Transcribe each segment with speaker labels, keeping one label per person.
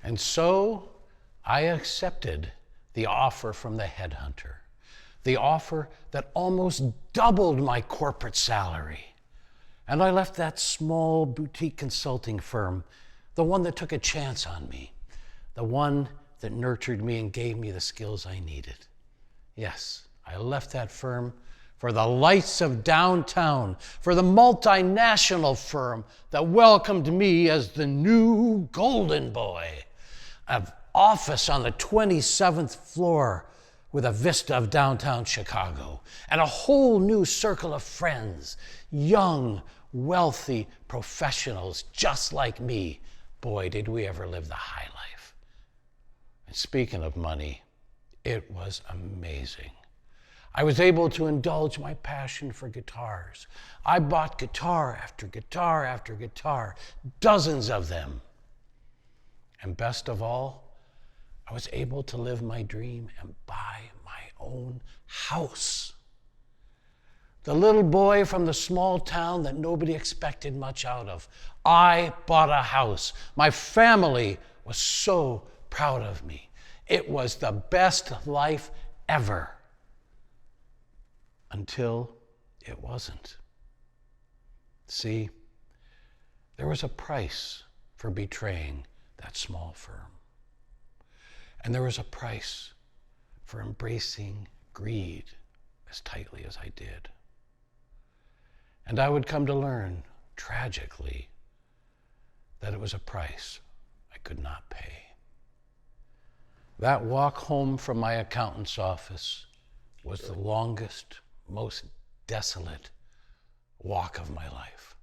Speaker 1: And so I accepted the offer from the headhunter, the offer that almost doubled my corporate salary. And I left that small boutique consulting firm, the one that took a chance on me, the one that nurtured me and gave me the skills I needed. Yes, I left that firm for the lights of downtown, for the multinational firm that welcomed me as the new golden boy. An office on the 27th floor with a vista of downtown Chicago, and a whole new circle of friends, young, wealthy professionals just like me. Boy, did we ever live the high life. And speaking of money, it was amazing. I was able to indulge my passion for guitars. I bought guitar after guitar after guitar, dozens of them. And best of all, I was able to live my dream and buy my own house. The little boy from the small town that nobody expected much out of. I bought a house. My family was so proud of me. It was the best life ever. Until it wasn't. See, there was a price for betraying that small firm. And there was a price for embracing greed as tightly as I did. And I would come to learn, tragically, that it was a price I could not pay. That walk home from my accountant's office was the longest, most desolate walk of my life.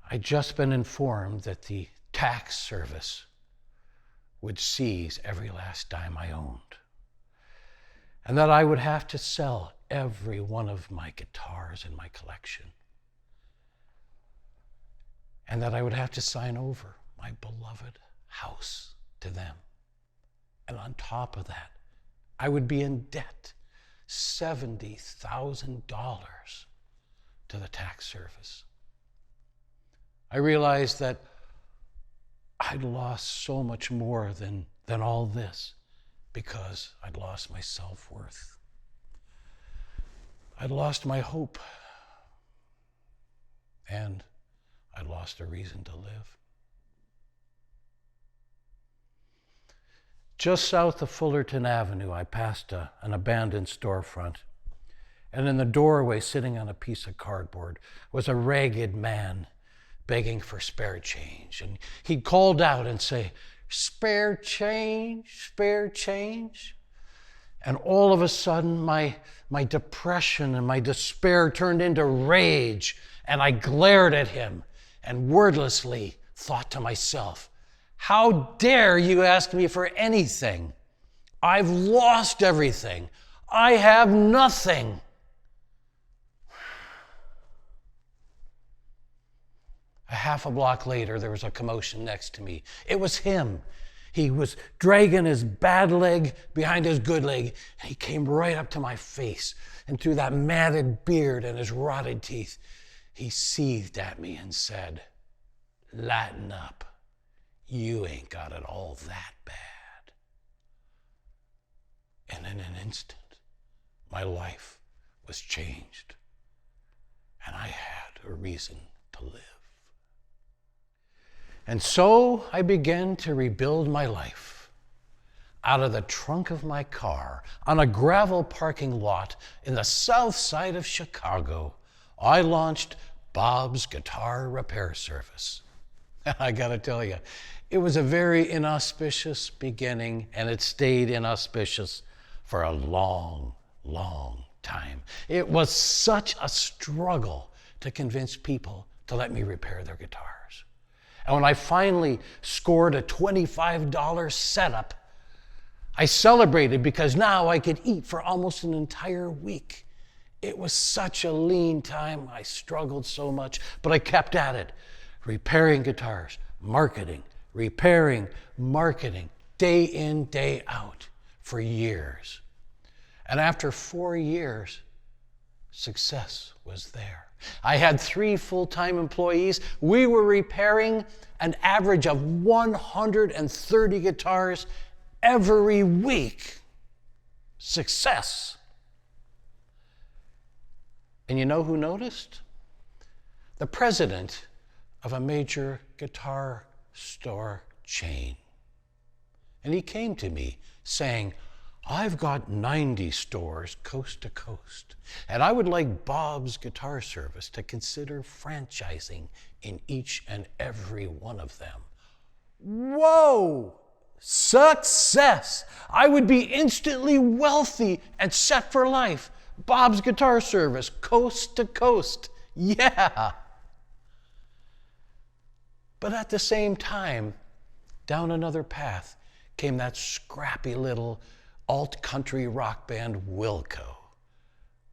Speaker 1: I'd just been informed that the tax service would seize every last dime I owned, and that I would have to sell every one of my guitars in my collection, and that I would have to sign over my beloved house to them. And on top of that, I would be in debt $70,000 to the tax service. I realized that I'd lost so much more than all this because I'd lost my self-worth. I'd lost my hope, and I'd lost a reason to live. Just south of Fullerton Avenue, I passed an abandoned storefront, and in the doorway, sitting on a piece of cardboard, was a ragged man begging for spare change. And he'd called out and say, "Spare change, spare change." And all of a sudden, my depression and my despair turned into rage, and I glared at him and wordlessly thought to myself, "How dare you ask me for anything? I've lost everything. I have nothing." A half a block later, there was a commotion next to me. It was him. He was dragging his bad leg behind his good leg, and he came right up to my face. And through that matted beard and his rotted teeth, he seethed at me and said, "Lighten up. You ain't got it all that bad." And in an instant, my life was changed, and I had a reason to live. And so I began to rebuild my life. Out of the trunk of my car, on a gravel parking lot in the south side of Chicago, I launched Bob's Guitar Repair Service. I gotta tell you, it was a very inauspicious beginning, and it stayed inauspicious for a long, long time. It was such a struggle to convince people to let me repair their guitars. And when I finally scored a $25 setup, I celebrated because now I could eat for almost an entire week. It was such a lean time. I struggled so much, but I kept at it. Repairing guitars, marketing, repairing, marketing, day in, day out for years. And after 4 years, Success was there. I had 3 full-time employees. We were repairing an average of 130 guitars every week. Success. And you know who noticed? The president of a major guitar store chain. And he came to me saying, I've got 90 stores coast to coast, and I would like Bob's Guitar Service to consider franchising in each and every one of them. Whoa! Success! I would be instantly wealthy and set for life. Bob's Guitar Service, coast to coast. Yeah! But at the same time, down another path came that scrappy little alt-country rock band Wilco.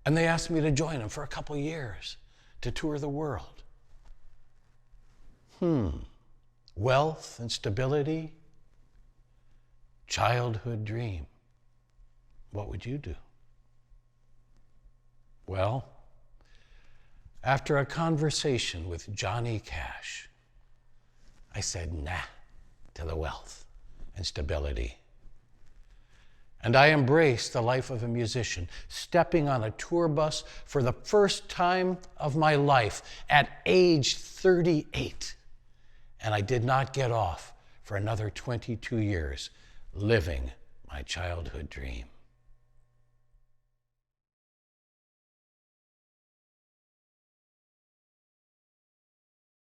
Speaker 1: And they asked me to join them for a couple years to tour the world. Wealth and stability, childhood dream. What would you do? Well, after a conversation with Johnny Cash, I said nah to the wealth and stability. And I embraced the life of a musician, stepping on a tour bus for the first time of my life at age 38. And I did not get off for another 22 years living my childhood dream.